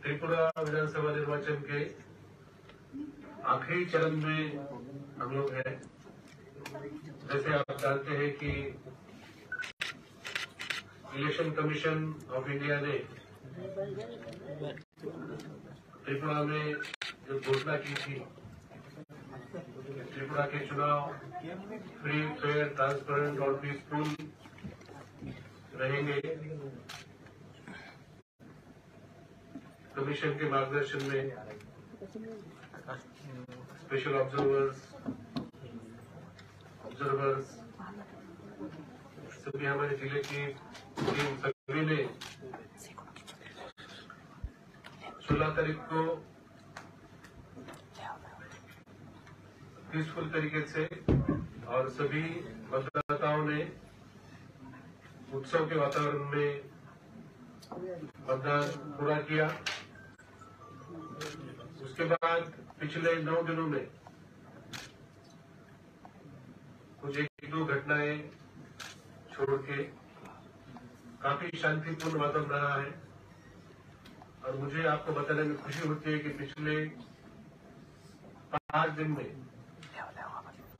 त्रिपुरा विधानसभा निर्वाचन के आखिरी चरण में हम लोग हैं। जैसे आप जानते हैं कि इलेक्शन कमीशन ऑफ इंडिया ने त्रिपुरा में जो घोषणा की थी, त्रिपुरा के चुनाव फ्री, फेयर, ट्रांसपेरेंट और पीसफुल रहेंगे। कमीशन के मार्गदर्शन में स्पेशल ऑब्जर्वर्स सभी हमारे जिले की टीम सभी ने 16 तारीख को पीसफुल तरीके से और सभी मतदाताओं ने उत्सव के वातावरण में मतदान पूरा किया। उसके बाद पिछले 9 दिनों में कुछ 1-2 घटनाएं छोड़ के काफी शांतिपूर्ण वातावरण रहा है और मुझे आपको बताने में खुशी होती है कि पिछले 5 दिन में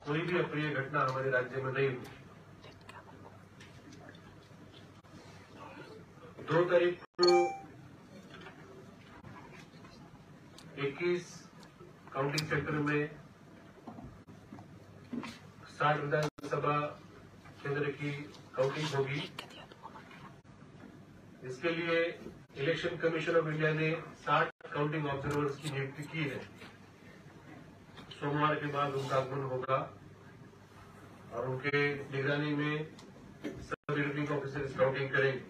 कोई भी अप्रिय घटना हमारे राज्य में नहीं हुई। 2 तारीख को 21 काउंटिंग सेंटर में 60 विधानसभा केंद्र की काउंटिंग होगी। इसके लिए इलेक्शन कमीशन ऑफ इंडिया ने 60 काउंटिंग ऑब्जर्वर्स की नियुक्ति की है। सोमवार के बाद उनका आगमन होगा और उनके निगरानी में सब रिटर्निंग ऑफिसर्स काउंटिंग करेंगे।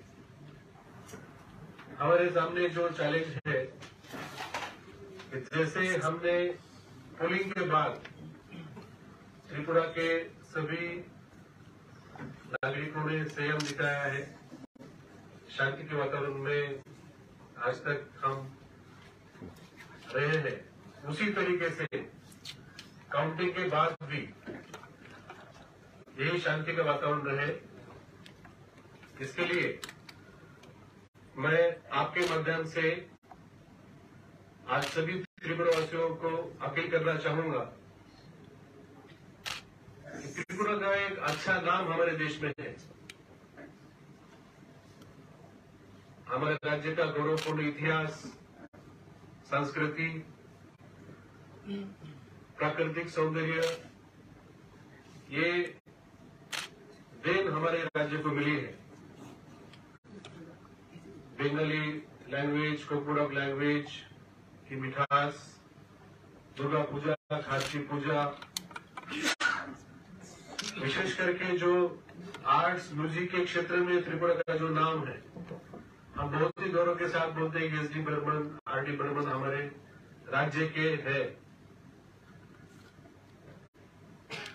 हमारे सामने जो चैलेंज है कि जैसे हमने पोलिंग के बाद त्रिपुरा के सभी नागरिकों ने संयम दिखाया है, शांति के वातावरण में आज तक हम रहे हैं, उसी तरीके से काउंटिंग के बाद भी यही शांति का वातावरण रहे। इसके लिए मैं आपके माध्यम से आज सभी त्रिपुरावासियों को अपील करना चाहूंगा कि त्रिपुरा का एक अच्छा नाम हमारे देश में है। हमारे राज्य का गौरवपूर्ण इतिहास, संस्कृति, प्राकृतिक सौंदर्य, ये देन हमारे राज्य को मिली है। बंगाली लैंग्वेज, कोकुरक लैंग्वेज की मिठास, दुर्गा पूजा, खाची पूजा, विशेष करके जो आर्ट्स म्यूजिक के क्षेत्र में त्रिपुरा का जो नाम है, हम बहुत ही गौरव के साथ बोलते हैं कि S D Burman, R D Burman हमारे राज्य के हैं।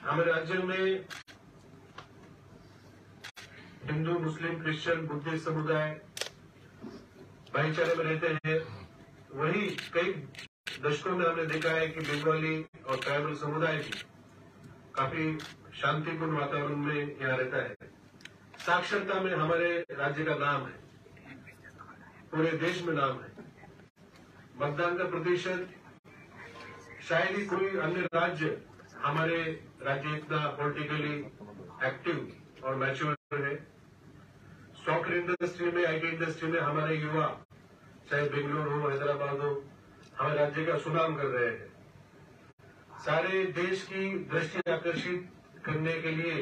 हमारे राज्य में हिंदू, मुस्लिम, क्रिश्चियन, बुद्धिस्ट समुदाय भाईचारे में रहते हैं। वही कई दशकों में हमने देखा है कि बंगाली और ट्राइबल समुदाय भी काफी शांतिपूर्ण वातावरण में यहाँ रहता है। साक्षरता में हमारे राज्य का नाम है, पूरे देश में नाम है। मतदान का प्रतिशत शायद ही कोई अन्य राज्य हमारे राज्य इतना पॉलिटिकली एक्टिव और मैच्योर है। सॉफ्टवेयर इंडस्ट्री में, आईटी इंडस्ट्री में हमारे युवा चाहे बेंगलुरु हो, हैदराबाद हो, हमारे राज्य का सुनाम कर रहे हैं। सारे देश की दृष्टि आकर्षित करने के लिए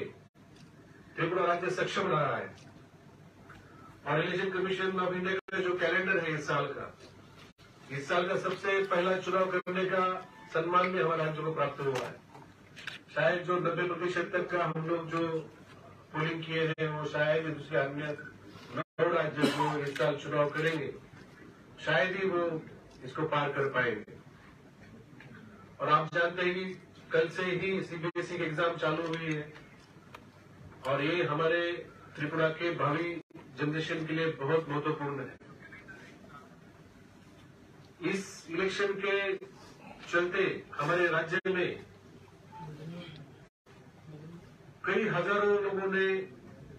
त्रिपुरा राज्य सक्षम रहा है और इलेक्शन कमीशन ऑफ इंडिया का जो कैलेंडर है इस साल का सबसे पहला चुनाव करने का सम्मान भी हमारे राज्य को प्राप्त हुआ है। शायद जो 90% तक का हम लोग जो पोलिंग किए हैं वो शायद दूसरे अन्य 9 राज्य जो इस साल चुनाव करेंगे शायद ही वो इसको पार कर पाएंगे। और आप जानते हैं कि कल से ही सीबीएसई की एग्जाम चालू हुई है और ये हमारे त्रिपुरा के भावी जनरेशन के लिए बहुत महत्वपूर्ण है। इस इलेक्शन के चलते हमारे राज्य में कई हजारों लोगों ने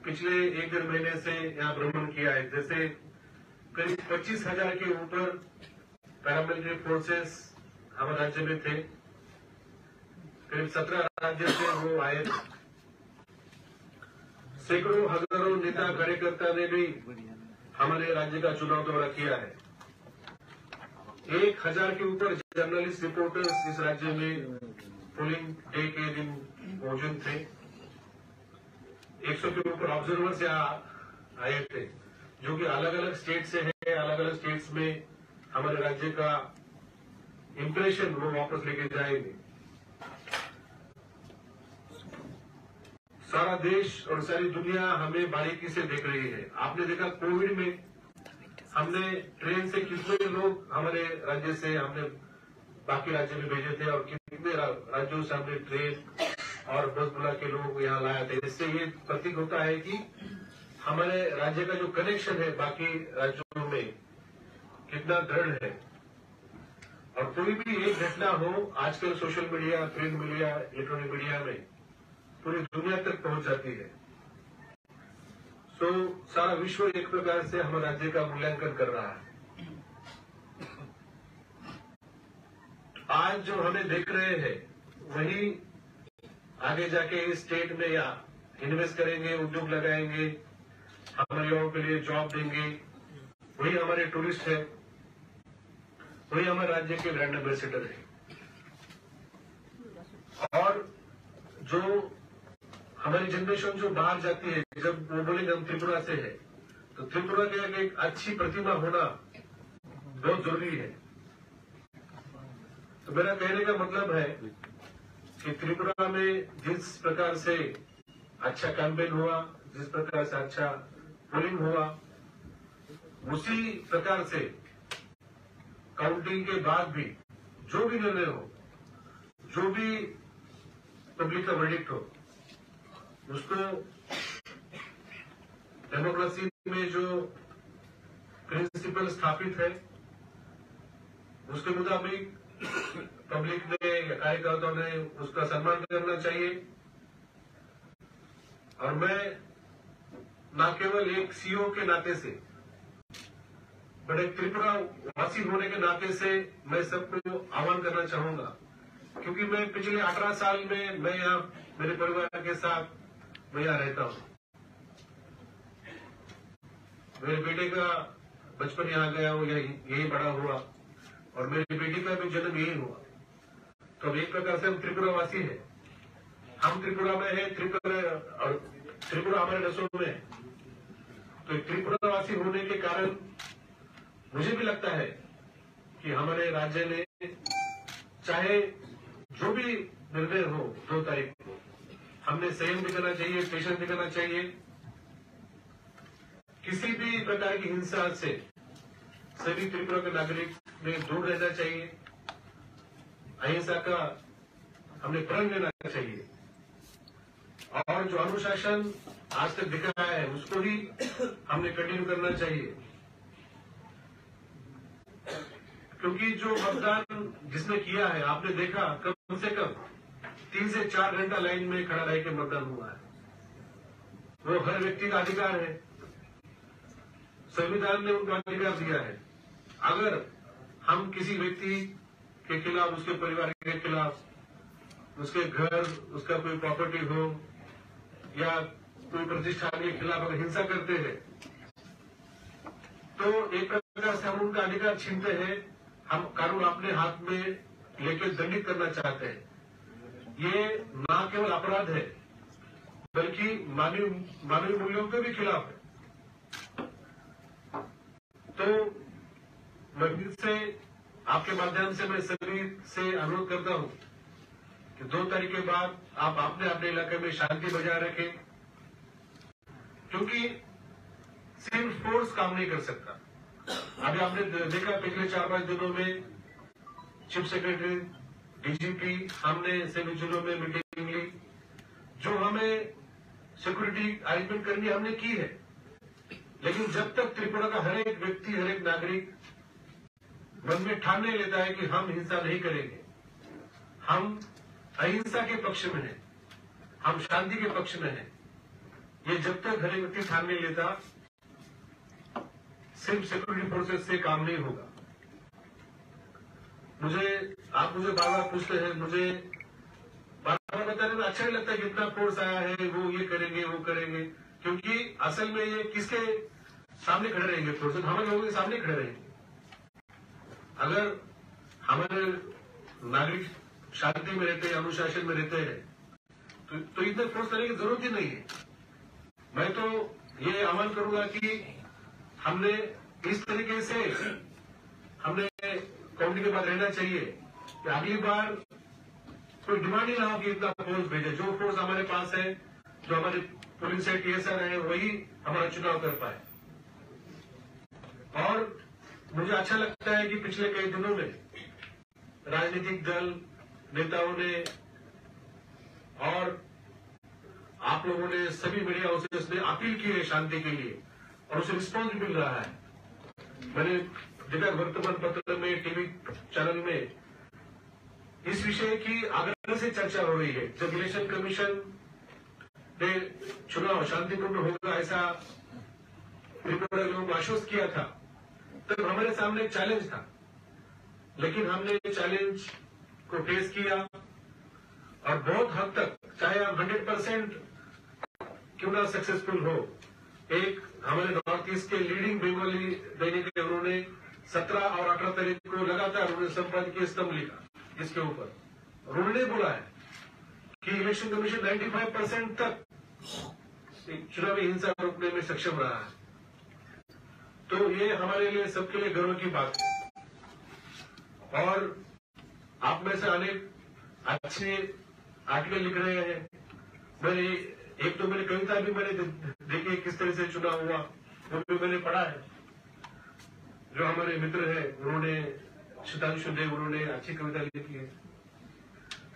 पिछले 1-1.5 महीने से यहाँ भ्रमण किया है। जैसे करीब 25,000 के ऊपर पैरामिलिट्री फोर्सेस हमारे राज्य में थे। करीब 17 राज्य से वो आए थे। सैकड़ों हजारों नेता कार्यकर्ता ने भी हमारे राज्य का चुनाव दौरा किया है। 1000 के ऊपर जर्नलिस्ट रिपोर्टर्स इस राज्य में पोलिंग डे के दिन मौजूद थे। 100 के ऊपर ऑब्जर्वर आए थे, जो कि अलग अलग स्टेट से है। अलग अलग स्टेट्स में हमारे राज्य का इंप्रेशन वो वापस लेके जाएंगे। सारा देश और सारी दुनिया हमें बारीकी से देख रही है। आपने देखा कोविड में हमने ट्रेन से कितने लोग हमारे राज्य से हमने बाकी राज्य में भेजे थे और कितने राज्यों से हमने ट्रेन और बस बुला के लोगों को यहाँ लाया था। इससे ये प्रतीक होता है कि हमारे राज्य का जो कनेक्शन है बाकी राज्यों में कितना दृढ़ है। और कोई भी एक घटना हो, आजकल social media, print media, electronic media में पूरी दुनिया तक पहुंच जाती है। सारा विश्व एक प्रकार से हमारे राज्य का मूल्यांकन कर रहा है। आज जो हमें देख रहे हैं वही आगे जाके इस स्टेट में या इन्वेस्ट करेंगे, उद्योग लगाएंगे, हमारे लोगों के लिए जॉब देंगे। वही हमारे टूरिस्ट है, वही हमारे राज्य के ब्रांड एम्बेसडर है। और जो हमारी जनरेशन जो बाहर जाती है, जब वो बोलेंगे हम त्रिपुरा से है, तो त्रिपुरा के एक अच्छी प्रतिमा होना बहुत जरूरी है। तो मेरा कहने का मतलब है कि त्रिपुरा में जिस प्रकार से अच्छा कैंपेन हुआ, जिस प्रकार से अच्छा पोलिंग हुआ, उसी प्रकार से काउंटिंग के बाद भी जो भी निर्णय हो, जो भी पब्लिक का वर्डिक्ट हो, उसको डेमोक्रेसी में जो प्रिंसिपल स्थापित है उसके मुताबिक पब्लिक ने या कार्यकर्ताओं ने उसका सम्मान करना चाहिए। और मैं न केवल एक सीओ के नाते से, बट एक त्रिपुरा वासी होने के नाते से मैं सबको आह्वान करना चाहूंगा, क्योंकि मैं पिछले 18 साल में मैं यहाँ मेरे परिवार के साथ मैं यहाँ रहता हूँ। मेरे बेटे का बचपन यहाँ गया, वो यही बड़ा हुआ और मेरी बेटी का भी जन्म यही हुआ। तो अब एक प्रकार से हम त्रिपुरा वासी हैं। हम त्रिपुरा में है, त्रिपुरा हमारे नसों में है। तो त्रिपुरा वासी होने के कारण मुझे भी लगता है कि हमारे राज्य ने चाहे जो भी निर्णय हो 2 तारीख को, हमने संयम दिखाना चाहिए, पेशेंस दिखाना चाहिए। किसी भी प्रकार की हिंसा से सभी त्रिपुरा के नागरिक में दूर रहना चाहिए। अहिंसा का हमने प्रण लेना चाहिए और जो अनुशासन आज तक दिखा है उसको ही हमने कंटिन्यू करना चाहिए। क्योंकि जो मतदान जिसने किया है, आपने देखा कम से कम 3 से 4 घंटा लाइन में खड़ा रह के मतदान हुआ है। वो हर व्यक्ति का अधिकार है, संविधान ने उनको अधिकार दिया है। अगर हम किसी व्यक्ति के खिलाफ, उसके परिवार के खिलाफ, उसके घर, उसका कोई प्रॉपर्टी हो या कोई प्रतिष्ठान के खिलाफ अगर हिंसा करते हैं, तो एक प्रकार से हम उनका अधिकार छीनते हैं। हम कानून अपने हाथ में लेकर दंडित करना चाहते हैं। ये न केवल अपराध है बल्कि मानवीय मूल्यों के भी खिलाफ है। तो मैं फिर से आपके माध्यम से मैं सभी से अनुरोध करता हूं कि 2 तारीख के बाद आप अपने इलाके में शांति बजाय रखें, क्योंकि सिर्फ फोर्स काम नहीं कर सकता। अभी आपने देखा पिछले 4-5 दिनों में चीफ सेक्रेटरी, डीजीपी, हमने सभी जिलों में मीटिंग ली। जो हमें सिक्योरिटी अरेंजमेंट करनी हमने की है, लेकिन जब तक त्रिपुरा का हर एक व्यक्ति, हर एक नागरिक मन में ठान नहीं लेता है कि हम हिंसा नहीं करेंगे, हम अहिंसा के पक्ष में हैं, हम शांति के पक्ष में हैं, ये जब तक हर एक व्यक्ति ठान नहीं लेता, सिर्फ सिक्योरिटी फोर्सेस से काम नहीं होगा। आप मुझे बार बार पूछते हैं, मुझे बार बार बताने में अच्छा नहीं लगता कि इतना फोर्स आया है, वो ये करेंगे वो करेंगे, क्योंकि असल में ये किसके सामने खड़े रहेंगे? फोर्स हमारे लोगों के सामने खड़े रहेंगे। अगर हमारे नागरिक शांति में रहते हैं, अनुशासन में रहते हैं, तो इतने फोर्स करने की जरूरत ही नहीं है। मैं तो ये आह्वान करूंगा कि हमने इस तरीके से हमने काउंटी के बाद रहना चाहिए कि अगली बार कोई डिमांड ही ना हो कि इतना फोर्स भेजे। जो फोर्स हमारे पास है, जो हमारे पुलिस है, TSR है, वही हमारा चुनाव कर पाए। और मुझे अच्छा लगता है कि पिछले कई दिनों में राजनीतिक दल, नेताओं ने और आप लोगों ने, सभी मीडिया हाउसेस ने अपील की है शांति के लिए, और उसे रिस्पॉन्स मिल रहा है। मैंने देखा वर्तमान पत्र में, टीवी चैनल में इस विषय की आग्रह से चर्चा हो रही है। जब इलेक्शन कमीशन ने चुनाव शांतिपूर्ण होगा ऐसा त्रिपुरा लोगों को आश्वस्त किया था, तब हमारे सामने एक चैलेंज था, लेकिन हमने चैलेंज को फेस किया और बहुत हद तक, चाहे आप 100% क्यों ना सक्सेसफुल हो, एक हमारे नॉर्थ ईस्ट के लीडिंग बंगाली दैनिक है, उन्होंने 17 और 18 तारीख को लगातार उन्होंने संपादकीय स्तंभ लिखा इसके ऊपर। उन्होंने बोला है कि इलेक्शन कमीशन 95% तक चुनावी हिंसा रोकने में सक्षम रहा है। तो ये हमारे लिए, सबके लिए गर्व की बात है। और आप में से अनेक अच्छे आर्टिकल लिख रहे हैं। मैंने एक तो मेरी कविता भी मैंने देखी किस तरह से चुनाव हुआ, वो भी मैंने पढ़ा है। जो हमारे मित्र हैं, उन्होंने, शतांशु देव, उन्होंने अच्छी कविता लिखी है।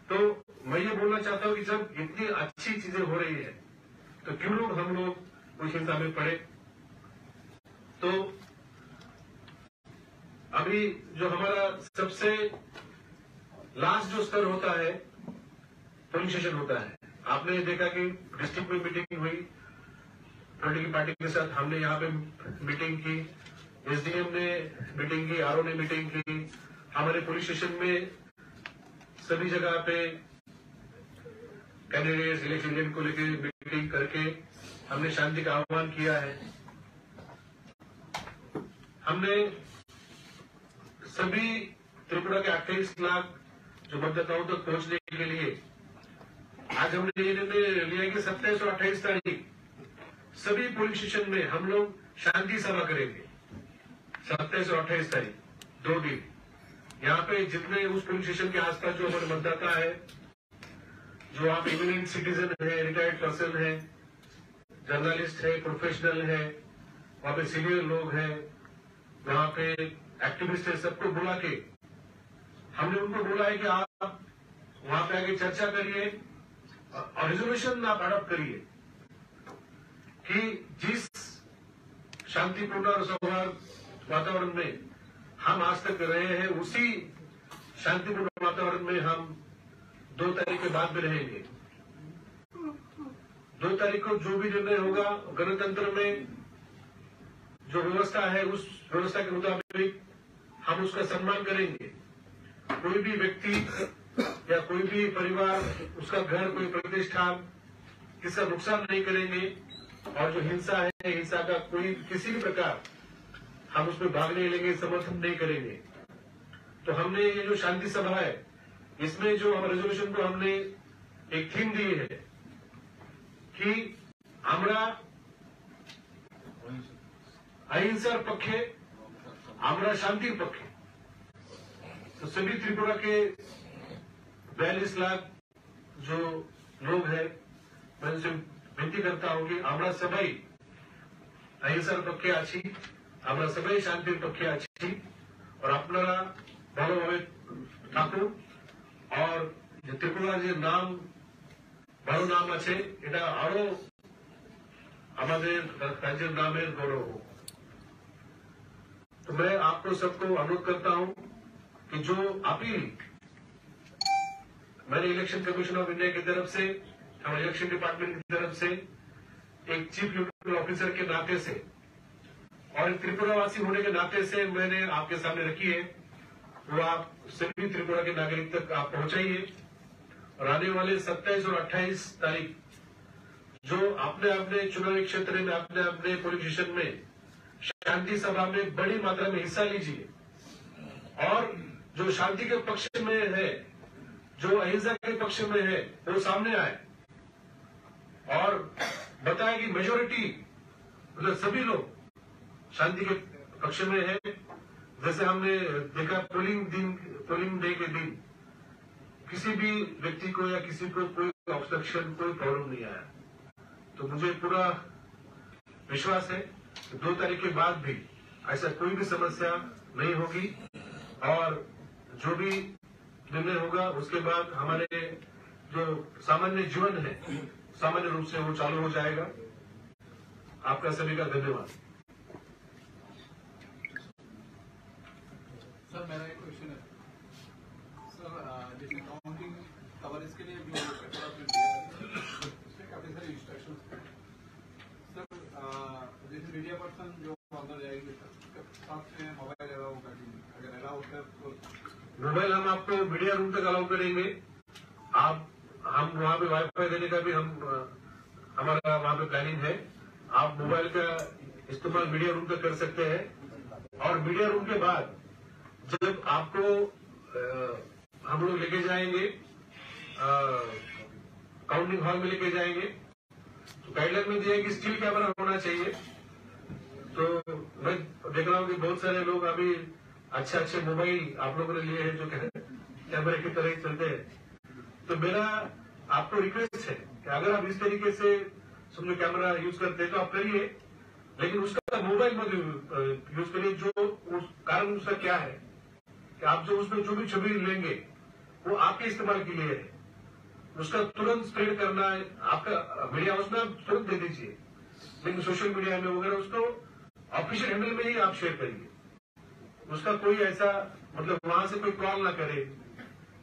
तो मैं ये बोलना चाहता हूं कि जब इतनी अच्छी चीजें हो रही है, तो क्यों लोग हम लोग उस हिंसा में पड़े। तो अभी जो हमारा सबसे लास्ट जो स्तर होता है, पोलिंग स्टेशन होता है। आपने देखा कि डिस्ट्रिक्ट में मीटिंग हुई, पॉलिटिकल पार्टी के साथ हमने यहाँ पे मीटिंग की, SDM ने मीटिंग की, RO ने मीटिंग की, हमारे पुलिस स्टेशन में सभी जगह पे कैंडिडेट्स, इलेक्शन को लेकर मीटिंग करके हमने शांति का आह्वान किया है। हमने सभी त्रिपुरा के 28 लाख जो मतदाताओं तक पहुंचने के लिए आज हमने ये निर्णय लिया कि 27 और 28 तारीख सभी पुलिस स्टेशन में हम लोग शांति सभा करेंगे। 27 और 28 तारीख 2 दिन यहाँ पे जितने उस पुलिस स्टेशन के आसपास जो हमारे मतदाता है, जो आप इमिनेंट सिटीजन है, रिटायर्ड पर्सन है, जर्नलिस्ट है, प्रोफेशनल है, वहां पे सीनियर लोग हैं, वहां पे एक्टिविस्ट है, सबको बुला के हमने उनको बोला है कि आप वहां पे आके चर्चा करिए और रिजोल्यूशन आप अडॉप्ट करिए कि जिस शांतिपूर्ण और सौहार्द वातावरण में हम आज तक रहे हैं, उसी शांतिपूर्ण वातावरण में हम 2 तारीख के बाद भी रहेंगे। 2 तारीख को जो भी निर्णय होगा, गणतंत्र में जो व्यवस्था है, उस व्यवस्था के मुताबिक हम उसका सम्मान करेंगे। कोई भी व्यक्ति या कोई भी परिवार, उसका घर, कोई प्रतिष्ठान, किसका नुकसान नहीं करेंगे। और जो हिंसा है, हिंसा का कोई किसी भी प्रकार हम उसमें भाग नहीं लेंगे, समर्थन नहीं करेंगे। तो हमने ये जो शांति सभा है, इसमें जो हम रेजोल्यूशन को हमने एक थीम दी है कि আমরা अहिंसार पक्षे, আমরা शांतिर पक्षे। तो सभी त्रिपुरा के 42 लाख जो लोग हैं, मैं उनसे विनती करता हूं कि আমরা সবাই अहिंसार पक्षे आছি, আমরা সবাই শান্তির পক্ষে আছি। और আপনারা ভালোভাবে থাকুন। और যে ত্রিপুরা যে নাম, ভালো নাম আছে, এটা আরো আমাদের রাজ্যের নামের গৌরव हो। तो मैं आपको सबको अनुरोध करता हूं कि जो अपील मैंने इलेक्शन कमीशन ऑफ इंडिया की तरफ से, हमारे इलेक्शन डिपार्टमेंट की तरफ से, एक चीफ इलेक्टोरल ऑफिसर के नाते से और एक त्रिपुरावासी होने के नाते से मैंने आपके सामने रखी है, वो आप सभी त्रिपुरा के नागरिक तक आप पहुंचाइए। और आने वाले 27 और 28 तारीख जो अपने अपने चुनावी क्षेत्र में अपने अपने पोलिंग स्टेशन में शांति सभा में बड़ी मात्रा में हिस्सा लीजिए और जो शांति के पक्ष में है, जो अहिंसा के पक्ष में है, वो सामने आए और बताए कि मेजोरिटी मतलब सभी लोग शांति के पक्ष में है। जैसे हमने देखा पोलिंग डे के दिन किसी भी व्यक्ति को या किसी को कोई ऑब्स्ट्रक्शन, कोई प्रॉब्लम नहीं आया। तो मुझे पूरा विश्वास है कि 2 तारीख के बाद भी ऐसा कोई भी समस्या नहीं होगी और जो भी निर्णय होगा उसके बाद हमारे जो सामान्य जीवन है सामान्य रूप से वो चालू हो जाएगा। आपका सभी का धन्यवाद। सर मेरा एक क्वेश्चन है सर, जैसे काउंटिंग कवरेज के लिए जो उसमें काफी सारे इंस्ट्रक्शन सर, जैसे मीडिया पर्सन जो अंदर जाएंगे सर साथ में मोबाइल अलाउ कर देंगे, अगर अलाउ होता है तो मोबाइल हम आपको मीडिया रूम तक अलाउ करेंगे। हम वहाँ पे वाईफाई देने का भी हमारा वहाँ पे प्लानिंग है। आप मोबाइल का इस्तेमाल मीडिया रूम तक कर सकते हैं और मीडिया रूम के बाद जब आपको हम लोग लेके जाएंगे काउंटिंग हॉल में लेके जाएंगे तो गाइडलाइन में दिया है कि स्टिल कैमरा होना चाहिए। तो मैं देख रहा हूँ कि बहुत सारे लोग अभी अच्छे मोबाइल आप लोगों ने लिए हैं जो कैमरे की तरह चलते हैं। तो मेरा आपको रिक्वेस्ट है कि अगर आप इस तरीके से समझो कैमरा यूज करते हैं तो आप करिए, लेकिन उसका मोबाइल मत यूज करिए। जो कारण उसका क्या है कि आप जो उसमें जो भी छवि लेंगे वो आपके इस्तेमाल के लिए है। उसका तुरंत स्प्रेड करना है आपका मीडिया हाउस में आप तुरंत दे दीजिए, लेकिन सोशल मीडिया में वगैरह उसको ऑफिशियल हैंडल में ही आप शेयर करिए। उसका कोई ऐसा मतलब वहां से कोई कॉल ना करे।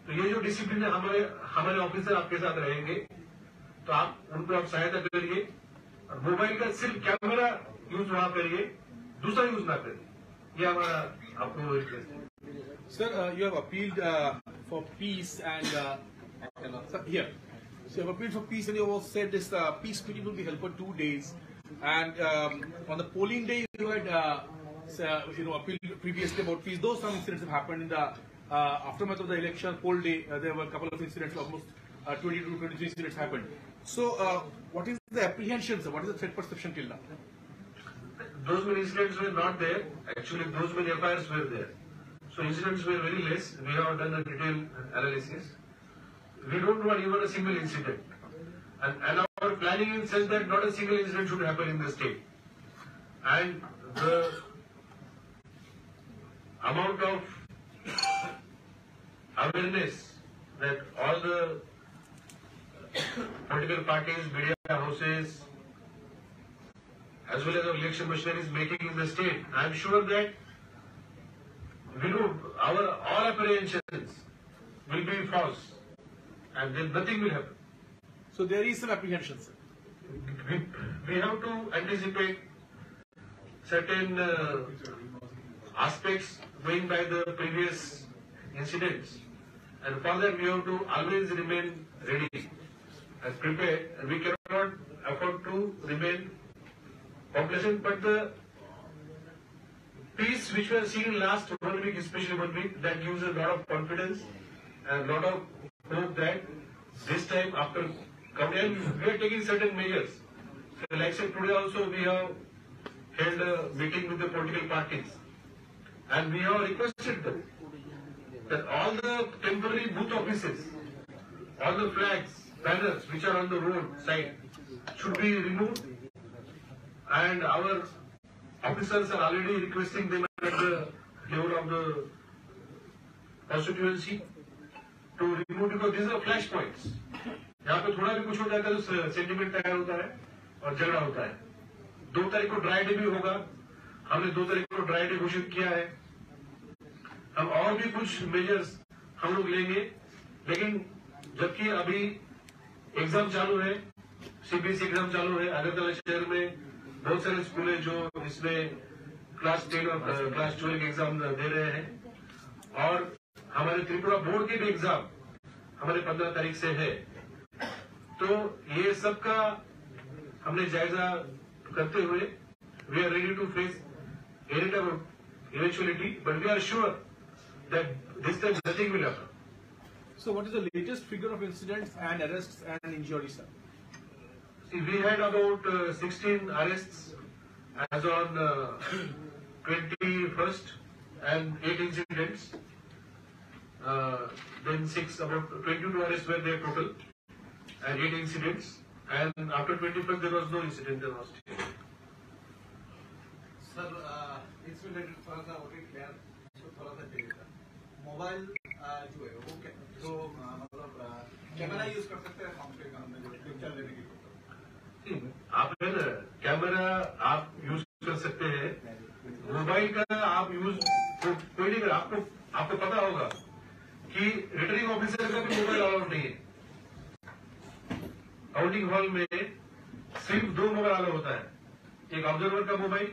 तो ये जो डिसिप्लिन है हमारे ऑफिसर आपके साथ रहेंगे तो आप उनको आप सहायता करिए और मोबाइल का सिर्फ कैमरा यूज वहां करिए, दूसरा यूज ना करिए। ये हमारा आपको रिक्वेस्ट है। Sir, you have appealed for peace and here. So you have appealed for peace and you also said this peace meeting will be held for 2 days. And on the polling day, you had appealed previously about peace. Though some incidents have happened in the aftermath of the election poll day, there were a couple of incidents, almost 20 to 23 incidents happened. So what is the apprehension, sir? What is the threat perception till now? Those many incidents were not there. Actually, those many FIRs were there. So incidents were very less. We have done a detailed analysis. We don't want even a single incident. And our planning is such that not a single incident should happen in the state. And the amount of awareness that all the political parties, media houses, as well as our election machinery is making in the state, I am sure that we know our all apprehensions will be false, and then nothing will happen. So there is some apprehension, sir. We have to anticipate certain aspects going by the previous incidents, and for that we have to always remain ready and prepared, and we cannot afford to remain complacent. But the peace which we have seen in last 1 week, especially 1 week, that gives a lot of confidence and a lot of hope that this time after coming, we are taking certain measures. So like said, today also we have held a meeting with the political parties and we have requested them that all the temporary booth offices, all the flags, banners which are on the road side should be removed, and our officers are already requesting them at the level of the constituency to remove, because these are flash points. यहाँ पे थोड़ा भी कुछ हो जाता है तो sentiment तैयार होता है और झगड़ा होता है। 2 तारीख को ड्राई डे भी होगा, हमने 2 तारीख को ड्राई डे घोषित किया है। हम और भी कुछ मेजर्स हम लोग लेंगे, लेकिन जबकि अभी एग्जाम चालू है, सीबीएसई एग्जाम चालू है। अगरतला शहर में बहुत सारे स्कूल है जो इसमें क्लास 10 और क्लास 12 के एग्जाम दे रहे हैं। और हमारे त्रिपुरा बोर्ड के भी एग्जाम हमारे 15 तारीख से है। तो ये सब का हमने जायजा करते हुए we are ready to face any type of eventuality, but we are sure that this time nothing will happen. So what is the latest figure of incidents and arrests and injuries, sir? See, we had about 16 arrests as on 21st and 8 incidents. Then about 22 arrests were there total and 8 incidents. And after 21st there was no incident in Australia. Sir इस related थोड़ा सा और clear थोड़ा सा चाहिए था। Mobile जो है वो जो मतलब कैमरा यूज कर सकते हैं फोन पे में जो पिक्चर लेने की। आप है ना कैमरा आप यूज कर सकते हैं, मोबाइल का आप यूज कोई नहीं कर। आपको पता होगा कि रिटर्निंग ऑफिसर का भी मोबाइल अलाउड नहीं है। काउंटिंग हॉल में सिर्फ 2 मोबाइल अलाउ होता है, एक ऑब्जर्वर का मोबाइल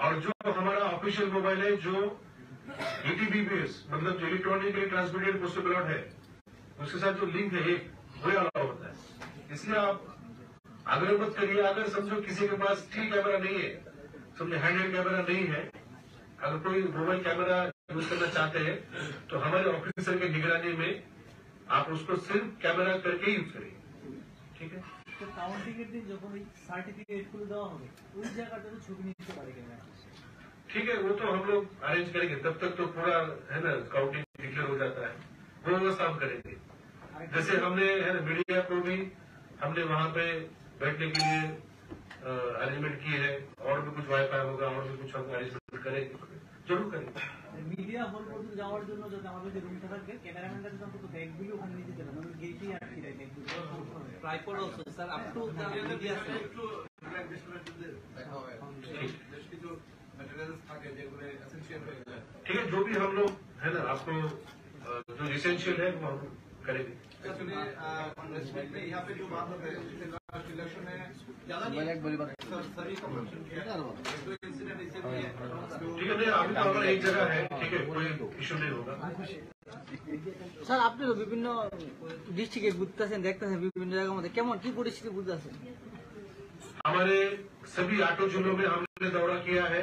और जो हमारा ऑफिशियल मोबाइल है जो ETBPS मतलब जो इलेक्ट्रॉनिकली ट्रांसमिटेड पोस्टल बैलेट है उसके साथ जो लिंक है एक वो अलाउ होता है। इसलिए आप आग्रह मत करिए। अगर समझो किसी के पास ठीक कैमरा नहीं है, समझो हैंडहेल्ड कैमरा नहीं है, अगर कोई मोबाइल कैमरा यूज करना चाहते हैं तो हमारे ऑफिसर के निगरानी में आप उसको सिर्फ कैमरा करके यूज करिए, ठीक है। तो काउंटिंग दिन যখন ওই সার্টিফিকেট গুলো দেওয়া হবে ওই জায়গাটাতে ছবি নিতে পারে কিনা? ठीक है, वो तो हम लोग अरेंज करेंगे। तब तक तो पूरा है ना काउंटिंग डिक्लेयर हो जाता है, वो व्यवस्था हम करेंगे। जैसे हमने है ना मीडिया को भी हमने वहाँ पे बैठने के लिए अरेंजमेंट की है, और भी कुछ वाईफाई होगा और भी कुछ हम अरेंजमेंट करेंगे, जरूर करेंगे। মিডিয়া হল পর্যন্ত যাওয়ার জন্য যদি আমাদের যে রুমটা থাকবে ক্যামেরাম্যানরা যদি অন্তত ব্যাগগুলো ওখানে নিতে দেবে না, গেটেই আটকে দেয় ব্যাগগুলো। Tripod also sir up to the media একটু দেখা হবে বেশ কিছু ম্যাটেরিয়ালস থাকে যেগুলো এসেনশিয়াল হয়ে যায়। ठीक है, जो भी हम लोग है ना आपको जो इसेंशियल है वो हम करेंगे। एक्चुअली रेस्पेक्ट में यहाँ पे जो बात होती है इलेक्शन में ज्यादा नहीं सभी का मेंशन किया है, तो इंसिडेंट इससे भी है। ठीक है, नहीं अभी तो हमारा एक जगह है, ठीक है, कोई इशू नहीं होगा। স্যার আপনি তো বিভিন্ন ডিস্ট্রিক্টে ঘুরতেছেন, দেখতেছেন বিভিন্ন জায়গার মধ্যে কেমন কি পরিস্থিতি বুঝতেছেন? हमारे सभी 8 जिलों में हमने दौरा किया है।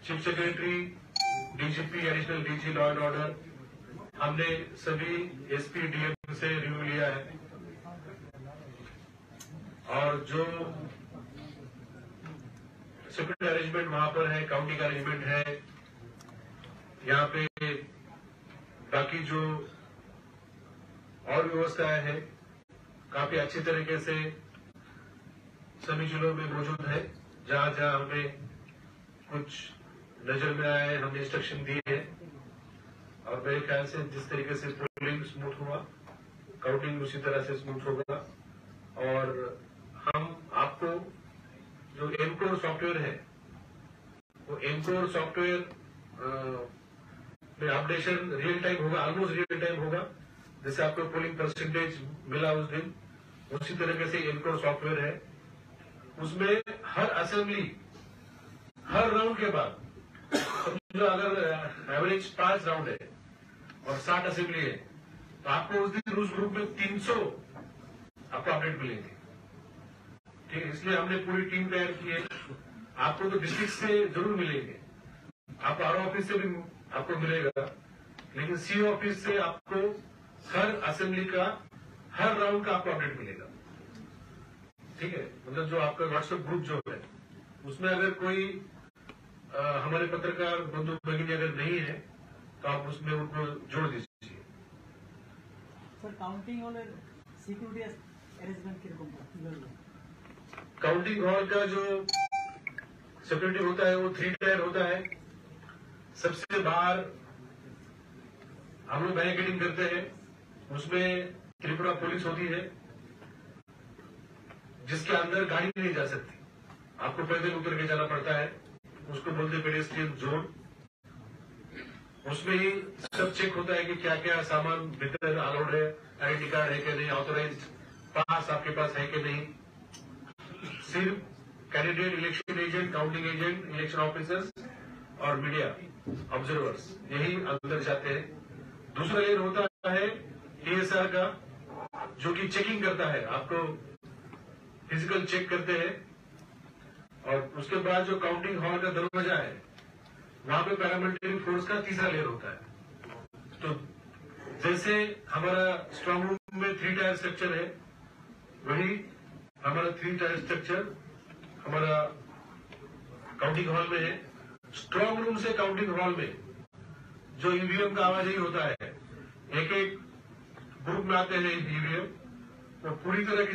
Chief secretary, DGP, additional DG law and order, हमने सभी SP DM से रिव्यू लिया है। और जो सेक्रेटरी अरेंजमेंट वहां पर है, काउंटी का अरेंजमेंट है, यहाँ पे बाकी जो और व्यवस्थाएं हैं काफी अच्छी तरीके से सभी जिलों में मौजूद है। जहां जहां हमें कुछ नजर में आए हमने इंस्ट्रक्शन दिए हैं, और मेरे ख्याल से जिस तरीके से पोलिंग स्मूथ हुआ, काउंटिंग उसी तरह से स्मूथ होगा। और हम आपको जो एमकोर सॉफ्टवेयर है वो एमकोर सॉफ्टवेयर में अपडेशन रियल टाइम होगा, ऑलमोस्ट रियल टाइम होगा। जैसे आपको पोलिंग परसेंटेज मिला उस दिन, उसी तरीके से एमकोर सॉफ्टवेयर है। उसमें हर असेंबली हर राउंड के बाद समझो अगर एवरेज 5 राउंड है और 60 असेंबली है तो आपको उस दिन उस ग्रुप में 300 आपको अपडेट मिलेंगे, ठीक है। इसलिए हमने पूरी टीम तैयार की है। आपको तो डिस्ट्रिक्ट से जरूर मिलेंगे, आपको आर ऑफिस से भी आपको मिलेगा, लेकिन सी ऑफिस से आपको हर असेंबली का हर राउंड का आपको अपडेट मिलेगा, ठीक है। मतलब जो आपका व्हाट्सएप ग्रुप जो है उसमें अगर कोई हमारे पत्रकार बंधु भगिनी अगर नहीं है तो आप उसमें उनको जोड़ दीजिए। স্যার কাউন্টিং হলের সিকিউরিটি অ্যারেঞ্জমেন্ট কিরকম কিভাবে? काउंटिंग हॉल का जो सिक्योरिटी होता है वो 3 टायर होता है। सबसे बाहर हम लोग बैरिकेडिंग करते हैं, उसमें त्रिपुरा पुलिस होती है जिसके अंदर गाड़ी नहीं जा सकती, आपको पैदल उतर के जाना पड़ता है, उसको बोलते पेडेस्ट्रियन जोन। उसमें ही सब चेक होता है कि क्या क्या सामान भीतर अलाउड है, आईडेंटी कार्ड है कि नहीं, ऑथोराइज्ड पास आपके पास है कि नहीं। सिर्फ candidate, election agent, counting agent, election officers और मीडिया ऑब्जर्वर्स यही अंदर जाते हैं। दूसरा लेयर होता है टीएसआर का, जो कि चेकिंग करता है, आपको फिजिकल चेक करते हैं। और उसके बाद जो काउंटिंग हॉल का दरवाजा है वहां पे पैरामिलिट्री फोर्स का तीसरा लेयर होता है। तो जैसे हमारा स्ट्रांग रूम में 3 टायर स्ट्रक्चर है, वही हमारा 3 टायर स्ट्रक्चर हमारा काउंटिंग हॉल में है। स्ट्रांग रूम से काउंटिंग हॉल में जो ईवीएम का आवाज ही होता है, एक एक ग्रुप में आते हैं ईवीएम, वो पूरी तरह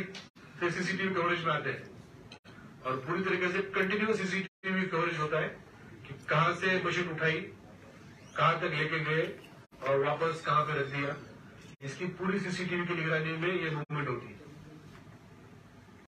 से सीसीटीवी कवरेज में आते हैं और पूरी तरीके से कंटिन्यूस सीसीटीवी कवरेज होता है कि कहां से मशीन उठाई, कहां तक लेके गए और वापस कहां पे रख दिया। इसकी पूरी सीसीटीवी की निगरानी में ये मूवमेंट होती है।